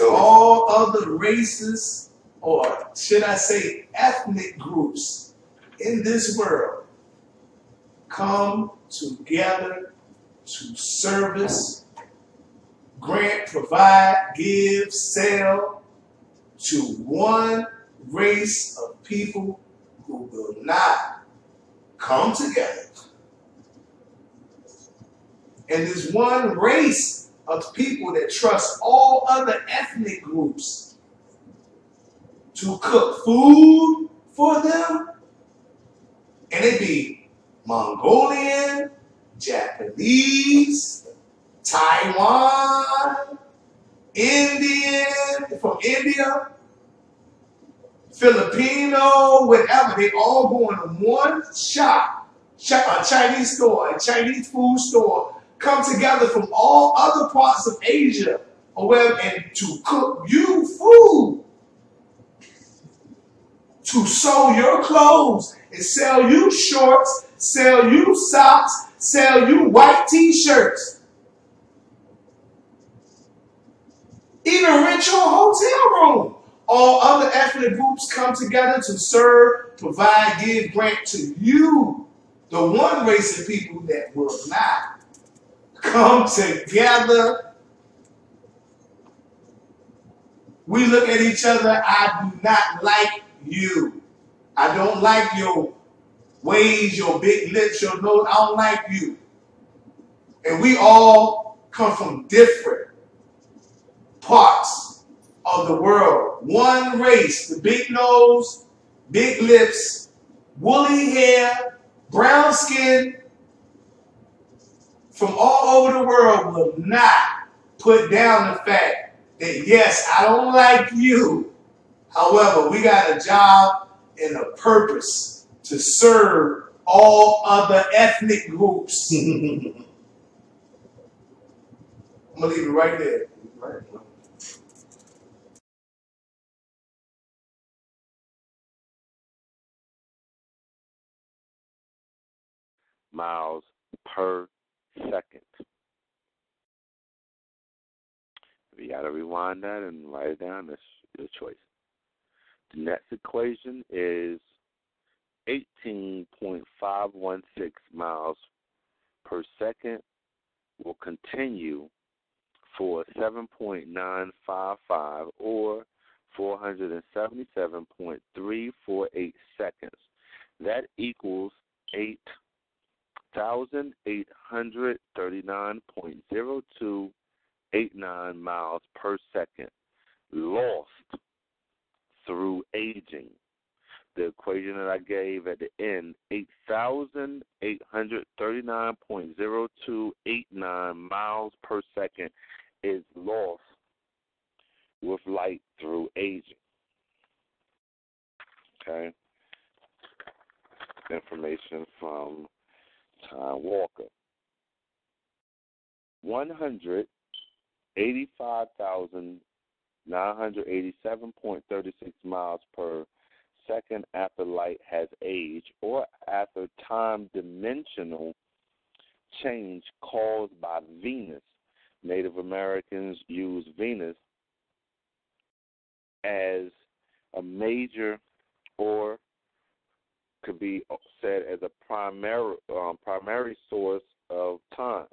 all other races, or should I say ethnic groups in this world come together to service, grant, provide, give, sell to one race of people who will not come together. And this one race of people that trust all other ethnic groups to cook food for them, and it be Mongolian, Japanese, Taiwan, Indian, from India, Filipino, whatever, they all go in one shop, a Chinese store, a Chinese food store, come together from all other parts of Asia or wherever, and to cook you food, to sew your clothes and sell you shorts, sell you socks, sell you white t-shirts. Even rent your hotel room. All other ethnic groups come together to serve, provide, give, grant to you, the one race of people that will not come together. We look at each other, I do not like you. I don't like your ways, your big lips, your nose. I don't like you. And we all come from different parts of the world. One race, the big nose, big lips, woolly hair, brown skin, from all over the world will not put down the fact that, yes, I don't like you. However, we got a job and a purpose to serve all other ethnic groups. I'm going to leave it right there. Miles per second. If you got to rewind that and write it down, that's your choice. The next equation is 18.516 miles per second will continue for 7.955 or 477.348 seconds. That equals 8,839.0289 miles per second lost through aging. The equation that I gave at the end, 8,839.0289 miles per second is lost with light through aging. Okay? Information from Time Walker. 185,987.36 miles per second after light has aged or after time dimensional change caused by Venus. Native Americans use Venus as a major, or could be said as a primary source of time.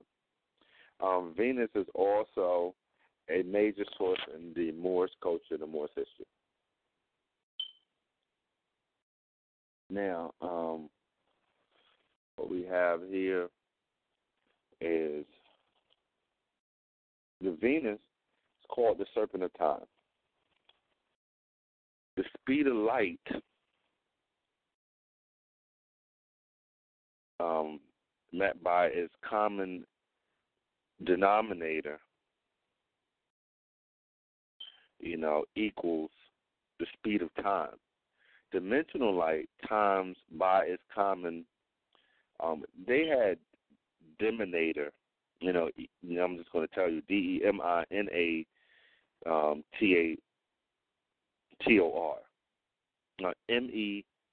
Venus is also a major source in the Moorish culture, the Moorish history. Now, what we have here is the Venus is called the Serpent of Time. The speed of light met by its common denominator, equals the speed of time. Dimensional light times by its common, they had deminator, I'm just going to tell you, DEMINATOR.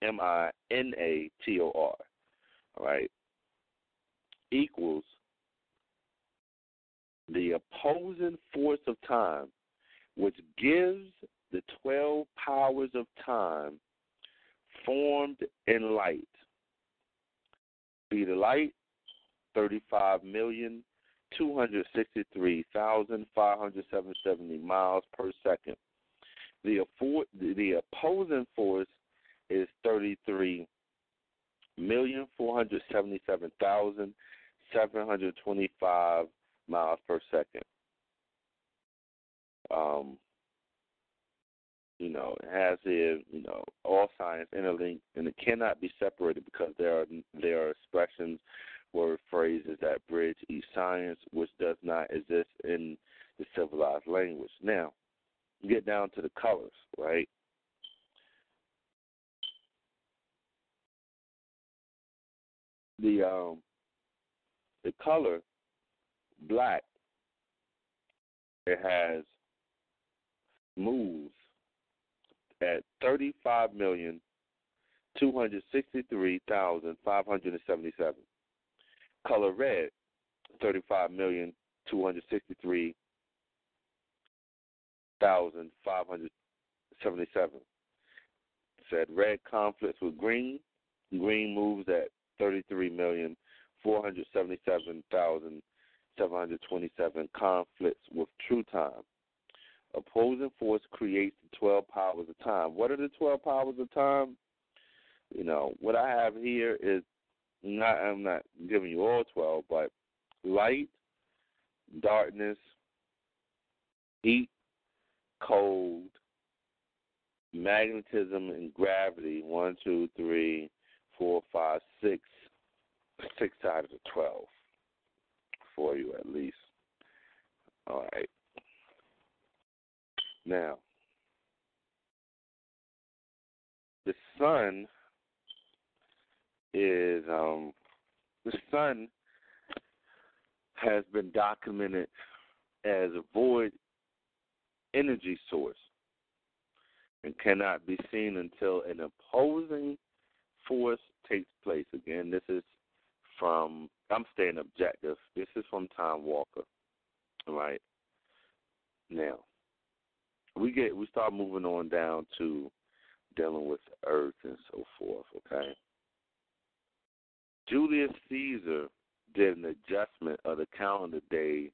MEMINATOR, all right, equals the opposing force of time, which gives the 12 powers of time formed in light. Speed of light, 35,263,577 miles per second. The opposing force is 33,477,725 miles per second. It has here, all science interlinked, and it cannot be separated because there are expressions, word phrases that bridge each science, which does not exist in the civilized language. Now, get down to the colors, right? The color black, it has moves at 35,263,577. Color red, 35,263,577. Said red conflicts with green. Green moves at 33,477,727. Conflicts with true time. Opposing force creates the 12 powers of time. What are the 12 powers of time? What I have here is I'm not giving you all 12, but light, darkness, heat, cold, magnetism, and gravity. 1, 2, 3, 4, 5, 6. 6 out of the 12 for you at least. All right. Now, the sun has been documented as a void energy source and cannot be seen until an opposing force takes place. Again, this is I'm staying objective. This is from Tom Walker. All right. Now, we start moving on down to dealing with the earth and so forth, okay? Julius Caesar did an adjustment of the calendar day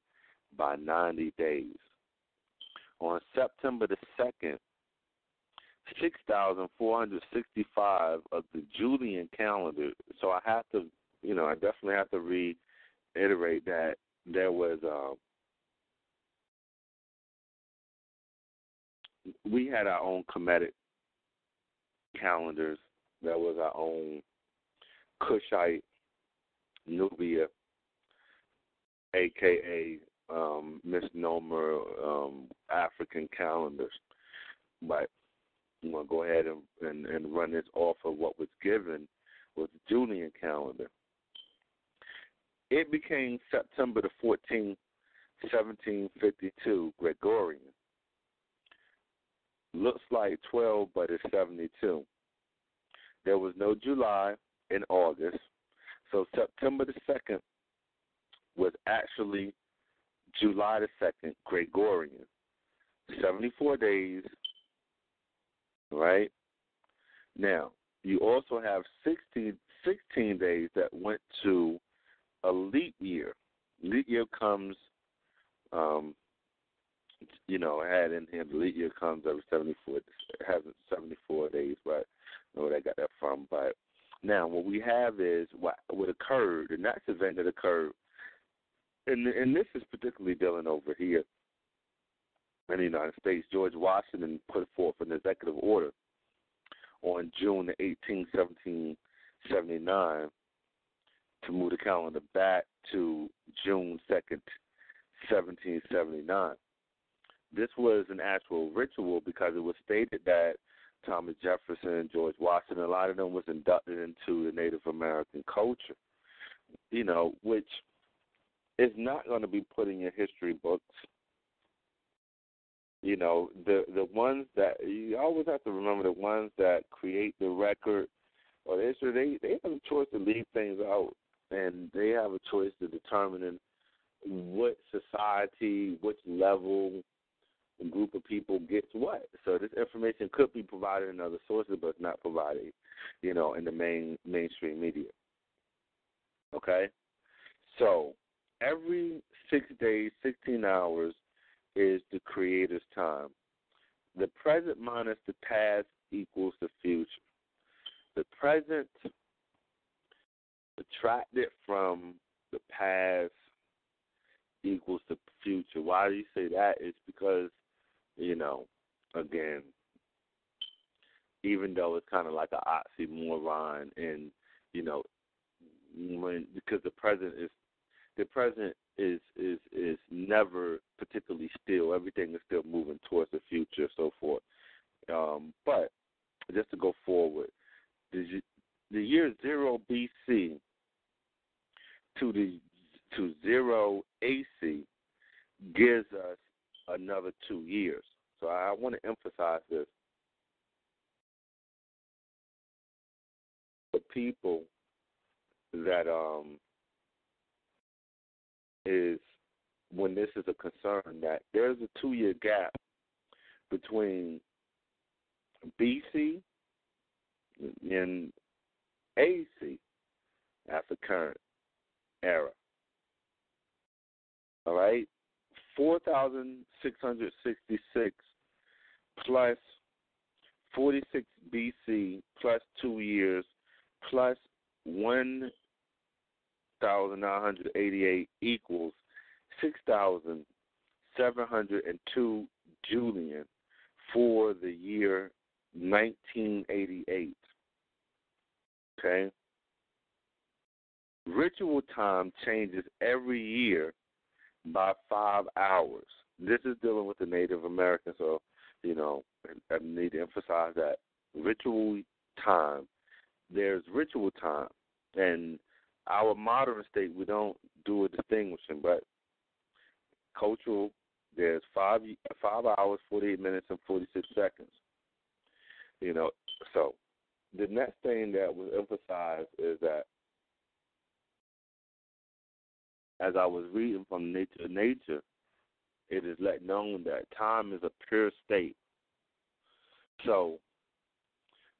by 90 days. On September the 2nd, 6,465 of the Julian calendar, so I definitely have to reiterate that there was we had our own Kemetic calendars. There was our own Kushite, Nubia, a.k.a. Misnomer African calendars. But I'm going to go ahead and run this off of what was given with the Julian calendar. It became September the 14th, 1752, Gregorian. Looks like 12, but it's 72. There was no July in August, so September the 2nd was actually July the 2nd, Gregorian. 74 days, right? Now, you also have 16 days that went to a leap year. Leap year comes, had in here, the leap year comes every 74, it has 74 days, but I don't know where I got that from. But now what we have is what occurred, the next event that occurred, and this is particularly dealing over here in the United States. George Washington put forth an executive order on June the 18th, 1779, to move the calendar back to June 2nd, 1779. This was an actual ritual because it was stated that Thomas Jefferson, George Washington, a lot of them was inducted into the Native American culture, which is not going to be put in your history books. The ones that, you always have to remember, the ones that create the record or the history, they have a choice to leave things out, and they have a choice to determine what society, which level group of people gets what. So this information could be provided in other sources, but it's not provided, in the mainstream media. Okay? So every 6 days, 16 hours is the Creator's time. The present minus the past equals the future. The present subtracted from the past equals the future. Why do you say that? It's because, again, even though it's kind of like an oxymoron, and because the present is never particularly still. Everything is still moving towards the future, so forth. But just to go forward, the year 0 BC to 0 AC gives us another 2 years. So I want to emphasize this. For people that is when this is a concern, that there's a 2-year gap between BC and AC. That's the current era. All right? 4,666 plus 46 BC plus 2 years plus 1,988 equals 6,702 Julian for the year 1988. Okay? Ritual time changes every year by 5 hours. This is dealing with the Native Americans, so, I need to emphasize that. Ritual time. There's ritual time. And our modern state, we don't do a distinguishing, but cultural, there's 5 hours, 48 minutes, and 46 seconds. So the next thing that was emphasized is that as I was reading from Nature to Nature, it is let known that time is a pure state. So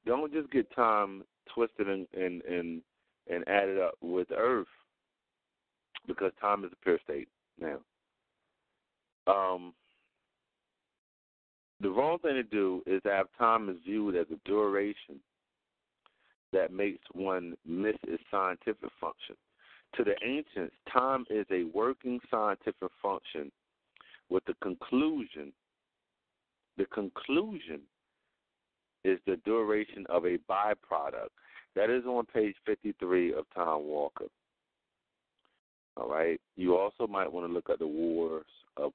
don't just get time twisted and added up with Earth, because time is a pure state now. The wrong thing to do is to have time is viewed as a duration that makes one miss its scientific function. To the ancients, time is a working scientific function with the conclusion. The conclusion is the duration of a byproduct. That is on page 53 of Tom Walker. All right? You also might want to look at the wars of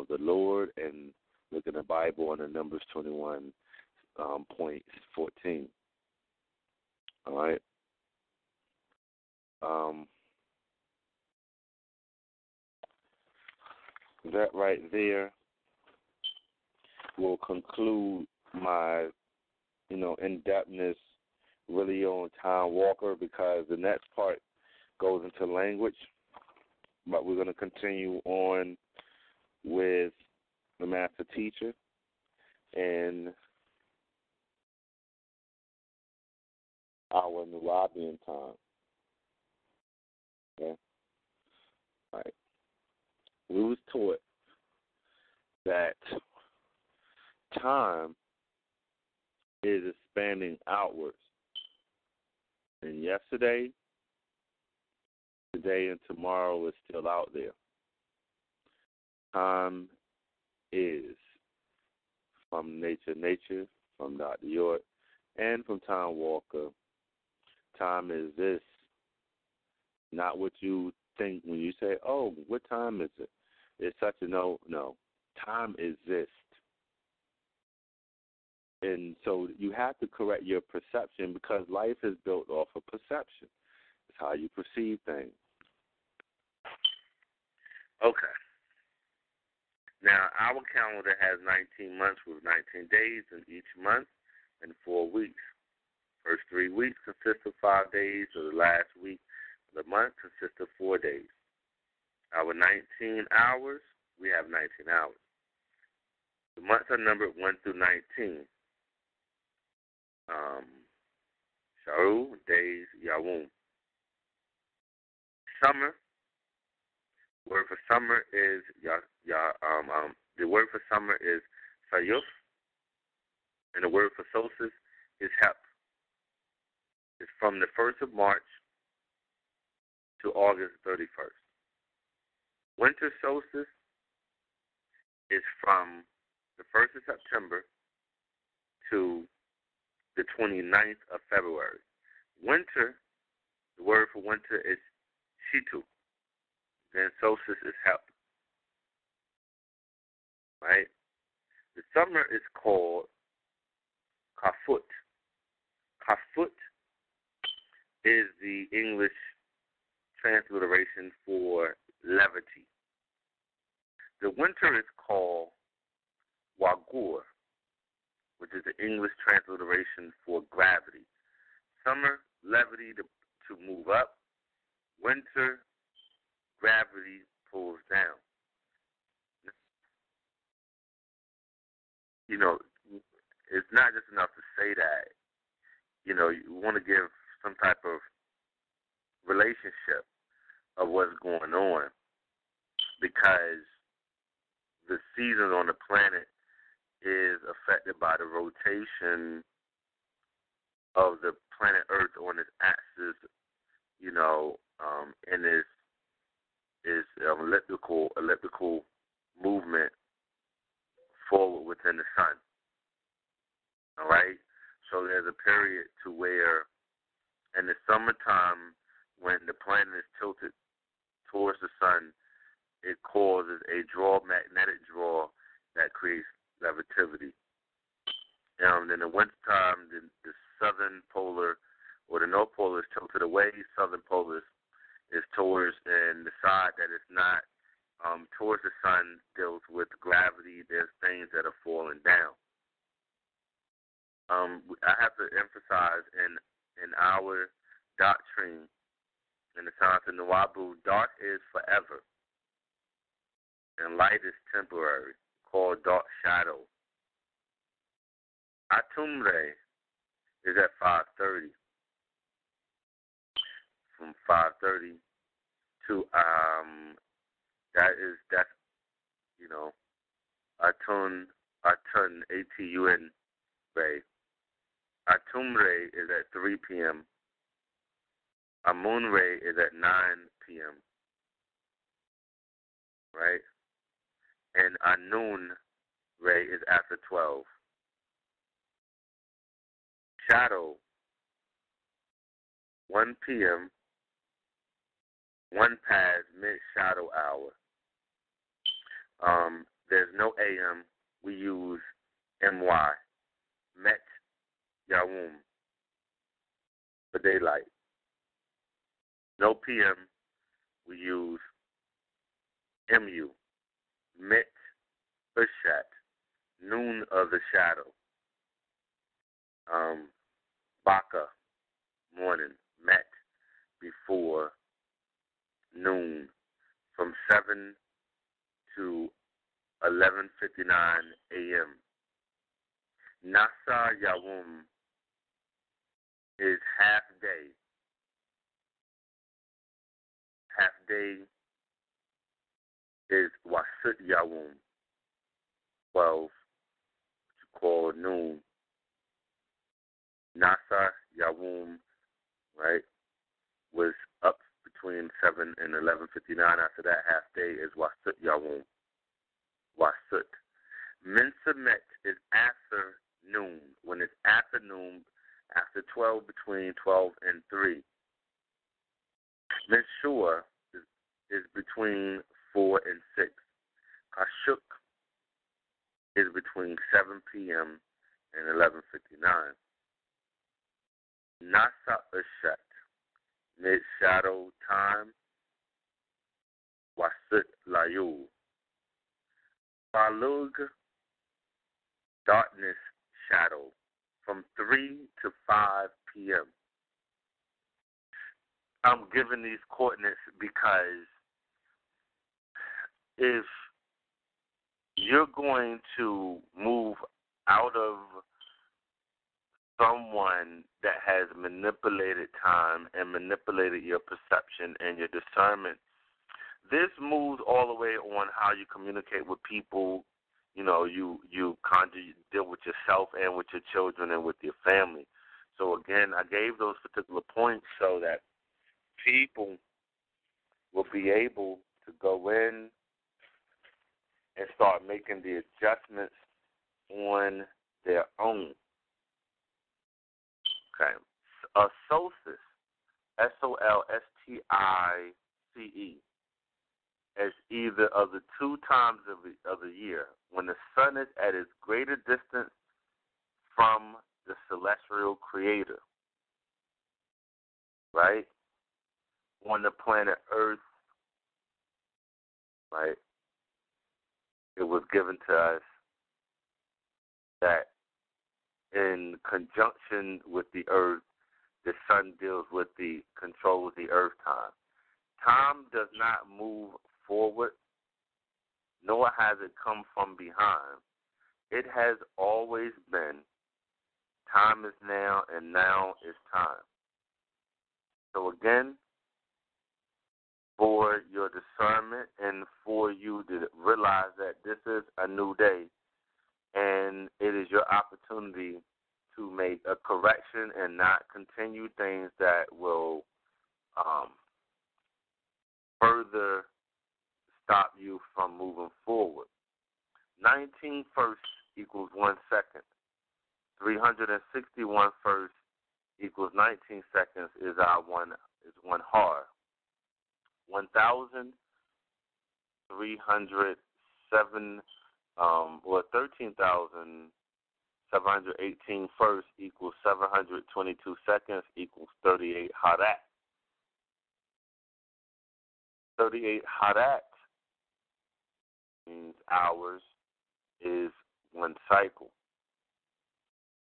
the Lord and look in the Bible on the Numbers 21.14. All right? That right there will conclude my, in-depthness really on Tom Walker, because the next part goes into language. But we're going to continue on with the master teacher and our Nubian time. Okay? All right. We was taught that time is expanding outwards. And yesterday, today, and tomorrow is still out there. Time is, from Nature, from Dr. York, and from Tom Walker. Time is this, not what you think when you say, oh, what time is it? It's such a no. Time exists. And so you have to correct your perception, because life is built off of perception. It's how you perceive things. Okay. Now, our calendar has 19 months with 19 days in each month and 4 weeks. First 3 weeks consist of 5 days, or the last week of the month consists of 4 days. Our 19 hours, we have 19 hours. The months are numbered 1 through 19. Sharu, days, Yawum. Summer. Word for summer is the word for summer is Sayuf, and the word for solstice is Hep. It's from the 1st of March to August 31st. Winter solstice is from the 1st of September to the 29th of February. Winter, the word for winter is Shitu. Then solstice is Hep. Right? The summer is called Kafut. Kafut is the English transliteration for levity. The winter is called Wagur, which is the English transliteration for gravity. Summer, levity to move up. Winter, gravity pulls down. You know, it's not just enough to say that. You know, you want to give some type of relationship of what's going on, because the seasons on the planet is affected by the rotation of the planet Earth on its axis, you know, and is elliptical movement forward within the sun. All right? So there's a period to where in the summertime, when the planet is tilted towards the sun, it causes a magnetic draw that creates levitivity. In the wintertime, the southern polar or the north polar is tilted away. Southern polar is towards, and the side that is not towards the sun deals with gravity. There's things that are falling down. I have to emphasize in our doctrine, in the science of Nuwabu, dark is forever, and light is temporary, called dark shadow. Atumre is at 5:30. From 5:30 to that's you know, Atun ATUN Ray. Atumre is at 3 p.m. Amunre is at 9 p.m. Right? And Anun Ray is after 12. Shadow, 1 p.m., 1 past mid-shadow hour. There's no AM. We use MY, Met Yawum, for daylight. No PM. We use MU, Met Ushat, noon of the shadow. Baka, morning, Met, before noon, from 7 to 11:59 a.m. Nasa Yawum is half day. Half day is Wasut Yawum, 12, which you call noon. Nasa Yawum, right, was up between 7 and 11:59. After that, half day is Wasut Yawum. Wasut. Mensamet is after noon. When it's afternoon, after 12, between 12 and 3. Mensua is between 4 and 6. Kashuk is between 7 p.m. and 11:59. Nasa Ushat, mid-shadow time, Wasut Layu. Falug, darkness shadow, from 3 to 5 p.m. I'm giving these coordinates because if you're going to move out of someone that has manipulated time and manipulated your perception and your discernment. This moves all the way on how you communicate with people. You know, you deal with yourself and with your children and with your family. So again, I gave those particular points so that people will be able to go in and start making the adjustments on their own. Okay. A solstice, S-O-L-S-T-I-C-E, is either of the two times of the year when the sun is at its greater distance from the celestial creator, right? On the planet Earth, right? It was given to us that in conjunction with the Earth, the sun controls the Earth time. Time does not move forward, nor has it come from behind. It has always been. Time is now, and now is time. So again, for your discernment and for you to realize that this is a new day, and it is your opportunity to make a correction and not continue things that will further stop you from moving forward. 19 firsts equals 1 second. 361 firsts equals 19 seconds is one har. 1,307 or 13,718 firsts equals 722 seconds equals 38 harat. 38 harat means hours is one cycle.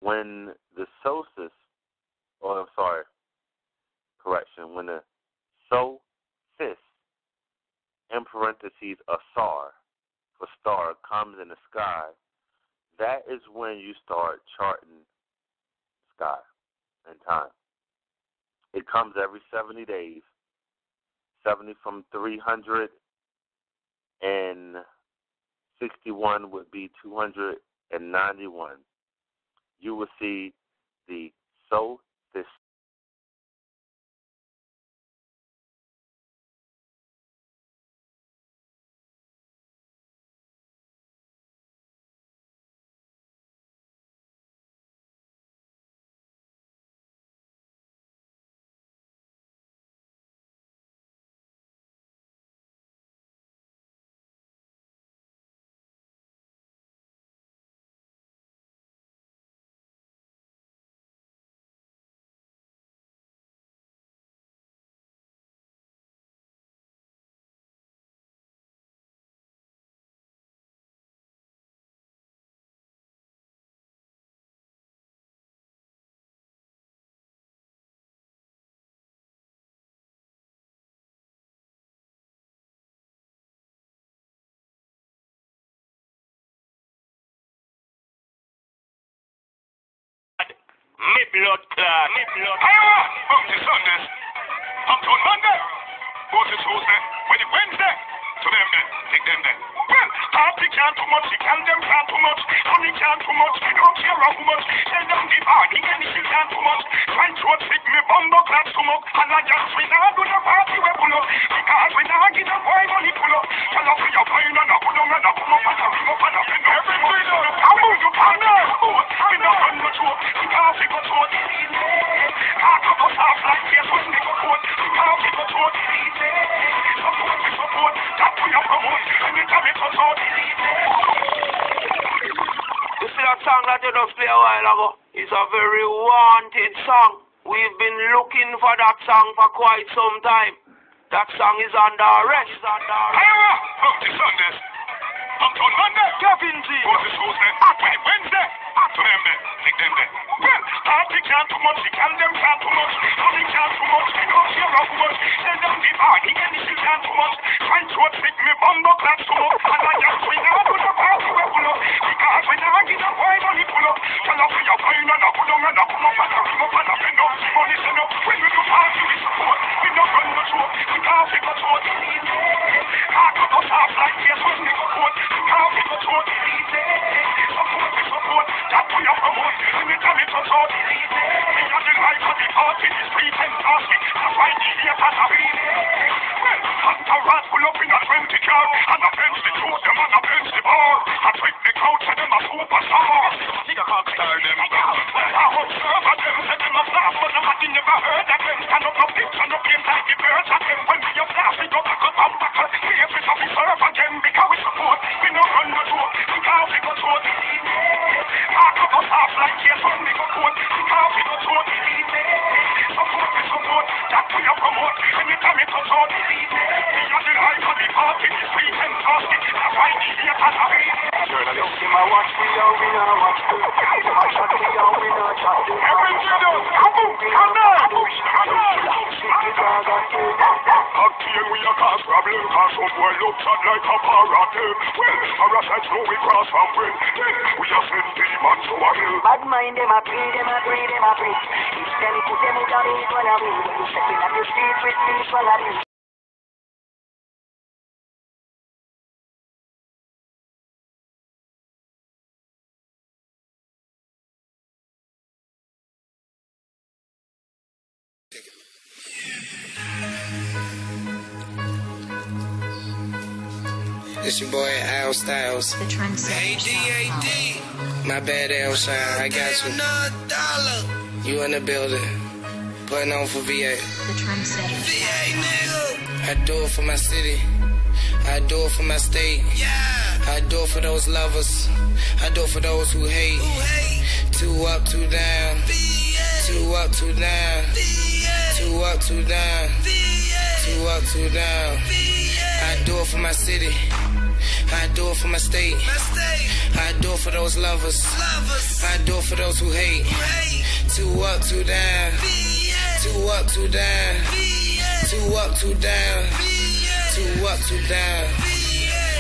When the solstice, when the solstice, in parentheses, asar, for star, comes in the sky, that is when you start charting sky and time. It comes every 70 days. 70 from 361 would be 291. You will see the solstice. Me blood clot. Iowa! Up to Sunday. Up to Monday. Go to Tuesday. When it Wednesday. To them then. Take them then. Well, party can't too much. She can them can't too much. Honey can't too much. Don't care how much. Tell them the party and she can't too much. Try to take me bumbo clap too much. And I just we now do the party we pull up. Because we now get a boy money pull up. Tell us we are fine and I pull up and I pull up and I ring up and I bend up. Everything on the power you can do. We not run no joke. Because we go to the easy. Half of us half like this when we go court. Because we go to the easy. Support we support. That we are promote. And we come in for so easy. You see that song that you just played a while ago? It's a very wanted song. We've been looking for that song for quite some time. That song is under arrest. Iowa! Up to Sundays. Up to Monday. Kevin G. Go to Tuesday. Up to Wednesday. Up to them then. Take them then. Well, party can't too much. She can them can't too much. Honey can't too much. Don't care how much. Tell them the party and she can't too much. Try to take me bumbo clap too much. And I just we now do the party. them a watch me and we not watch them. Them a chat me and we not chat them. Everything done, come on. Cocktail we a cause problem, cause some boy look chat like a parrot. Well, parasites know we cross from when. Then we a send demons to a hill. Bad mind them a pray, them a pray, them a pray. If them put them out of it, one of me. When you step in at the street with me, one of me. It's your boy Al Styles. The trendsetter. My bad Al Shine, I got you. You in the building. Putting on for VA. The trendsetter. VA nigga. I do it for my city. I do it for my state. I do it for those lovers. I do it for those who hate. 2 up, 2 down. 2 up, 2 down. 2 up, 2 down. 2 up, 2 down. I do it for my city. I do it for my state. I do it for those lovers. I do it for those who hate. 2 up, 2 down. 2 up, 2 down. 2 up, 2 down. 2 up, 2 down.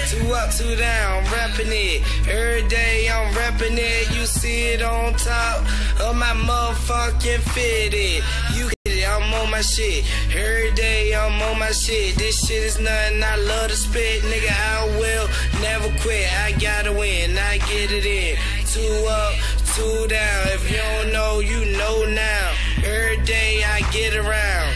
2 up, 2 down, reppin' it. Every day I'm reppin' it. You see it on top of my motherfucking fitted. You get it, I'm on my shit. Every day I'm on my shit. This shit is nothing, I love to spit. Nigga, I will never quit. I gotta win, I get it in. 2 up, 2 down. If you don't know, you know now. Every day I get around.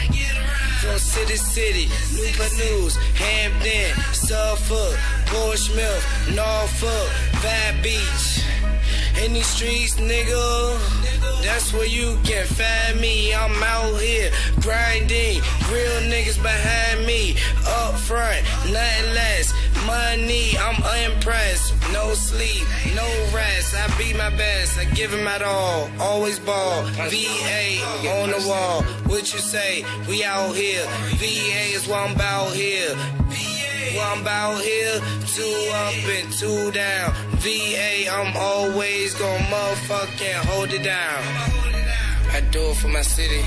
From city to city, Newport News, Hampton, Suffolk, Portsmouth, Norfolk, Bad Beach. In these streets, nigga, that's where you can find me. I'm out here grinding, real niggas behind me. Up front, nothing less. Money, I'm unimpressed. No sleep, no rest. I be my best, I give him my all. Always ball, VA on the wall. What you say? We out here. VA is what I'm about here. What I'm about here. 2 up and 2 down. VA, I'm always gonna motherfucking hold it down. I do it for my city.